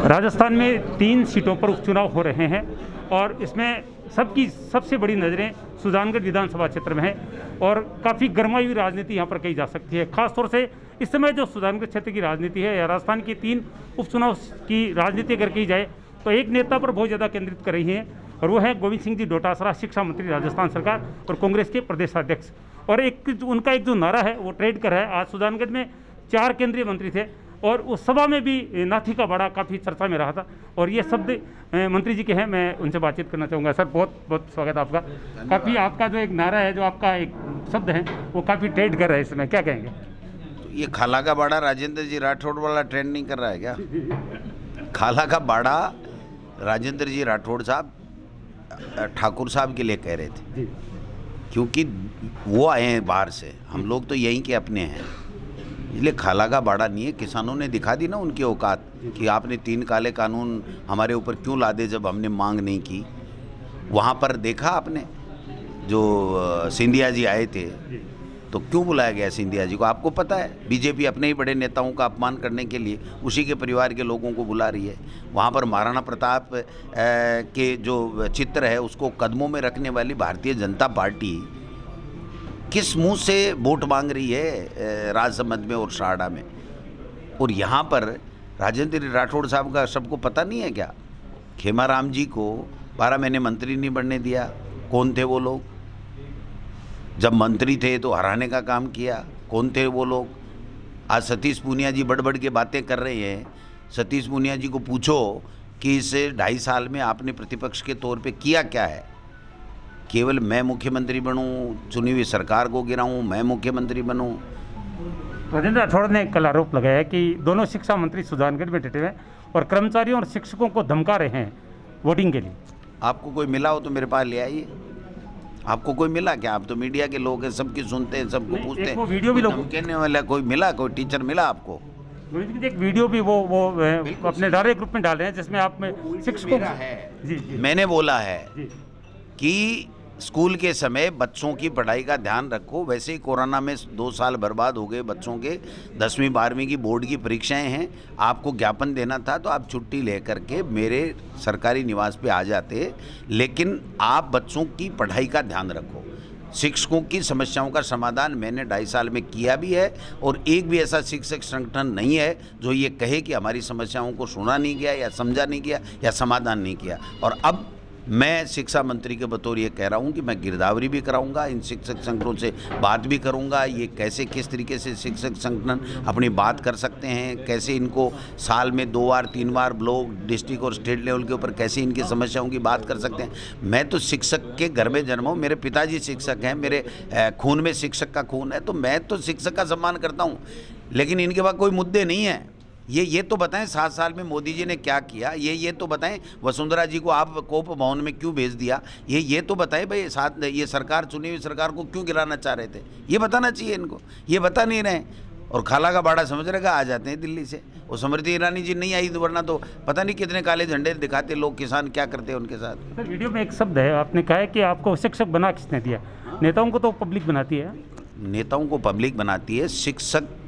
राजस्थान में 3 सीटों पर उपचुनाव हो रहे हैं और इसमें सबकी सबसे बड़ी नज़रें सुजानगढ़ विधानसभा क्षेत्र में है और काफ़ी गरमाई हुई राजनीति यहाँ पर कही जा सकती है। खासतौर से इस समय जो सुजानगढ़ क्षेत्र की राजनीति है या राजस्थान की 3 उपचुनाव की राजनीति अगर की जाए तो एक नेता पर बहुत ज़्यादा केंद्रित कर रही है और वो है गोविंद सिंह जी डोटासरा, शिक्षा मंत्री राजस्थान सरकार और कांग्रेस के प्रदेशाध्यक्ष। और उनका एक जो नारा है वो ट्रेड कर है। आज सुजानगढ़ में 4 केंद्रीय मंत्री थे और उस सभा में भी नाथी का बाड़ा काफ़ी चर्चा में रहा था और ये शब्द मंत्री जी के हैं। मैं उनसे बातचीत करना चाहूँगा। सर, बहुत बहुत स्वागत आपका। काफ़ी आपका जो एक नारा है, जो आपका एक शब्द है, वो काफ़ी ट्रेंड कर रहा है, इसमें क्या कहेंगे? ये खाला का बाड़ा राजेंद्र जी राठौड़ वाला ट्रेंड नहीं कर रहा है क्या? खाला का बाड़ा राजेंद्र जी राठौड़ साहब ठाकुर साहब के लिए कह रहे थे, क्योंकि वो आए हैं बाहर से, हम लोग तो यहीं के अपने हैं, इसलिए खाला का बाड़ा नहीं है। किसानों ने दिखा दी ना उनकी औकात कि आपने 3 काले कानून हमारे ऊपर क्यों ला दे जब हमने मांग नहीं की। वहाँ पर देखा आपने जो सिंधिया जी आए थे तो क्यों बुलाया गया सिंधिया जी को? आपको पता है बीजेपी अपने ही बड़े नेताओं का अपमान करने के लिए उसी के परिवार के लोगों को बुला रही है। वहाँ पर महाराणा प्रताप के जो चित्र है उसको कदमों में रखने वाली भारतीय जनता पार्टी किस मुंह से वोट मांग रही है राजसमंद में और शारदा में? और यहाँ पर राजेंद्र राठौड़ साहब का सबको पता नहीं है क्या? खेमाराम जी को 12 महीने मंत्री नहीं बनने दिया। कौन थे वो लोग? जब मंत्री थे तो हराने का काम किया। कौन थे वो लोग? आज सतीश पूनिया जी बढ़ बढ़ के बातें कर रहे हैं। सतीश पूनिया जी को पूछो कि इस 2.5 साल में आपने प्रतिपक्ष के तौर पे किया क्या है? केवल मैं मुख्यमंत्री बनूं, चुनी हुई सरकार को गिराऊं, मैं मुख्यमंत्री बनूं। राजेंद्र राठौड़ ने कल आरोप लगाया कि दोनों शिक्षा मंत्री सुजानगढ़ में डटे हुए हैं और कर्मचारियों और शिक्षकों को धमका रहे हैं वोटिंग के लिए। आपको कोई मिला हो तो मेरे पास ले आइए। आपको कोई मिला क्या? आप तो मीडिया के लोग हैं, सबकी सुनते हैं, सबको पूछते हैं। वो वीडियो भी लोग कहने वाला कोई मिला? कोई टीचर मिला आपको? एक वीडियो भी वो अपने डायरेक्ट ग्रुप में डाल रहे हैं जिसमें आप में शिक्षकों जी मैंने बोला है कि स्कूल के समय बच्चों की पढ़ाई का ध्यान रखो। वैसे ही कोरोना में 2 साल बर्बाद हो गए बच्चों के। 10वीं 12वीं की बोर्ड की परीक्षाएं हैं, आपको ज्ञापन देना था तो आप छुट्टी लेकर के मेरे सरकारी निवास पे आ जाते, लेकिन आप बच्चों की पढ़ाई का ध्यान रखो। शिक्षकों की समस्याओं का समाधान मैंने 2.5 साल में किया भी है और एक भी ऐसा शिक्षक संगठन नहीं है जो ये कहे कि हमारी समस्याओं को सुना नहीं गया या समझा नहीं गया या समाधान नहीं किया। और अब मैं शिक्षा मंत्री के बतौर ये कह रहा हूँ कि मैं गिरदावरी भी कराऊंगा, इन शिक्षक संगठनों से बात भी करूंगा। ये कैसे किस तरीके से शिक्षक संगठन अपनी बात कर सकते हैं, कैसे इनको साल में 2 बार 3 बार ब्लॉक, डिस्ट्रिक्ट और स्टेट लेवल के ऊपर कैसे इनकी समस्याओं की बात कर सकते हैं। मैं तो शिक्षक के घर में जन्मा हूँ, मेरे पिताजी शिक्षक हैं, मेरे खून में शिक्षक का खून है, तो मैं तो शिक्षक का सम्मान करता हूँ। लेकिन इनके पास कोई मुद्दे नहीं है। ये तो बताएं 7 साल में मोदी जी ने क्या किया। ये तो बताएं वसुंधरा जी को आप कोप भवन में क्यों भेज दिया। ये तो बताएं भाई ये सरकार, चुनी हुई सरकार को क्यों गिराना चाह रहे थे, ये बताना चाहिए इनको। ये बता नहीं रहे और खाला का बाड़ा समझ रहे आ जाते हैं दिल्ली से। और स्मृति ईरानी जी नहीं आई तो वरना तो पता नहीं कितने काले झंडे दिखाते लोग, किसान क्या करते हैं उनके साथ। सर, वीडियो में एक शब्द है, आपने कहा है कि आपको शिक्षक बना किसने दिया? नेताओं को तो पब्लिक बनाती है। नेताओं को पब्लिक बनाती है, शिक्षक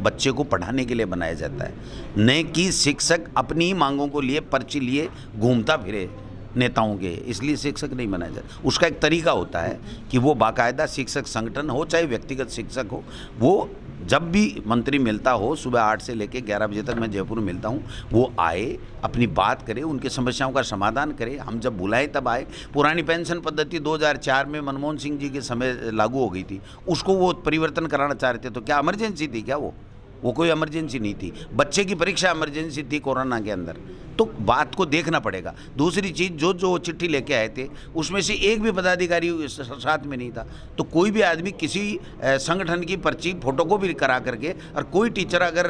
बच्चे को पढ़ाने के लिए बनाया जाता है, न कि शिक्षक अपनी ही मांगों को लिए पर्ची लिए घूमता फिरे नेताओं के। इसलिए शिक्षक नहीं बनाया जाता। उसका एक तरीका होता है कि वो बाकायदा शिक्षक संगठन हो चाहे व्यक्तिगत शिक्षक हो, वो जब भी मंत्री मिलता हो, सुबह 8 से लेकर 11 बजे तक मैं जयपुर में मिलता हूँ, वो आए, अपनी बात करे, उनकी समस्याओं का समाधान करे। हम जब बुलाएं तब आए। पुरानी पेंशन पद्धति 2004 में मनमोहन सिंह जी के समय लागू हो गई थी, उसको वो परिवर्तन कराना चाह रहे थे। तो क्या इमरजेंसी थी क्या? वो कोई इमरजेंसी नहीं थी। बच्चे की परीक्षा इमरजेंसी थी कोरोना के अंदर। तो बात को देखना पड़ेगा। दूसरी चीज़, जो चिट्ठी लेके आए थे उसमें से एक भी पदाधिकारी साथ में नहीं था। तो कोई भी आदमी किसी संगठन की पर्ची फोटोकॉपी करा करके, और कोई टीचर अगर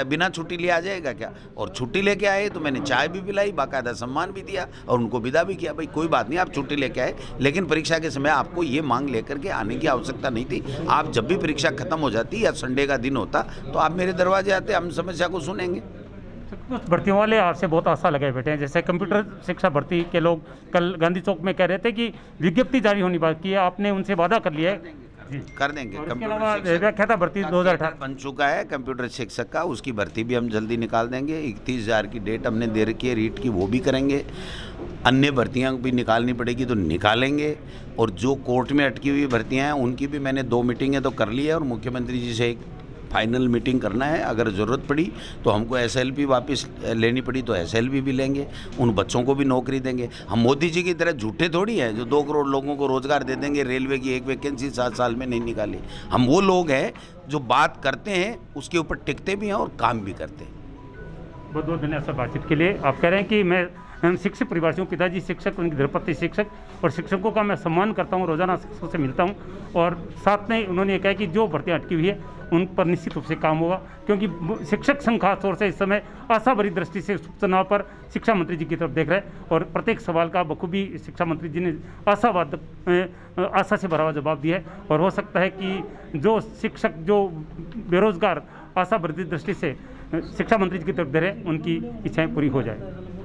बिना छुट्टी लिए आ जाएगा क्या? और छुट्टी लेके आए तो मैंने चाय भी पिलाई, बाकायदा सम्मान भी दिया और उनको विदा भी किया। भाई कोई बात नहीं, आप छुट्टी लेके आए, लेकिन परीक्षा के समय आपको ये मांग लेकर के आने की आवश्यकता नहीं थी। आप जब भी परीक्षा खत्म हो जाती या संडे का दिन होता तो आप मेरे दरवाजे आते, हम समस्या को सुनेंगे। कुछ भर्तियों वाले आपसे बहुत आशा लगाए बैठे हैं, जैसे कंप्यूटर शिक्षा भर्ती के लोग कल गांधी चौक में कह रहे थे कि विज्ञप्ति जारी होनी बाकी है, आपने उनसे वादा कर लिया है? कर देंगे। और इसके अलावा व्याख्याता भर्ती 2018 बन चुका है कंप्यूटर शिक्षक का, उसकी भर्ती भी हम जल्दी निकाल देंगे। 31,000 की डेट हमने दे रखी है रीट की, वो भी करेंगे। अन्य भर्तियां भी निकालनी पड़ेगी तो निकालेंगे। और जो कोर्ट में अटकी हुई भर्तियां हैं उनकी भी मैंने 2 मीटिंगें तो कर ली है और मुख्यमंत्री जी से एक फाइनल मीटिंग करना है। अगर ज़रूरत पड़ी तो हमको एसएलपी वापस लेनी पड़ी तो एसएलपी भी लेंगे, उन बच्चों को भी नौकरी देंगे। हम मोदी जी की तरह झूठे थोड़ी हैं जो 2 करोड़ लोगों को रोज़गार दे देंगे, रेलवे की एक वैकेंसी 7 साल में नहीं निकाली। हम वो लोग हैं जो बात करते हैं उसके ऊपर टिकते भी हैं और काम भी करते हैं। बहुत बहुत धन्यवाद सर बातचीत के लिए। आप कह रहे हैं कि मैं शिक्षक परिवार से हूँ, पिताजी शिक्षक, उनकी धर्मपत्नी शिक्षक, और शिक्षकों का मैं सम्मान करता हूँ, रोजाना शिक्षकों से मिलता हूँ। और साथ में उन्होंने ये कहा कि जो भर्तियाँ अटकी हुई है उन पर निश्चित रूप से काम होगा, क्योंकि शिक्षक संघ खास तौर से इस समय आशा भरी दृष्टि से चुनाव पर शिक्षा मंत्री जी की तरफ देख रहे हैं और प्रत्येक सवाल का बखूबी शिक्षा मंत्री जी ने आशा से भरा हुआ जवाब दिया है। और हो सकता है कि जो शिक्षक, जो बेरोजगार आशा भरी दृष्टि से शिक्षा मंत्री जी की तरफ दे रहे हैं, उनकी इच्छाएं पूरी हो जाए।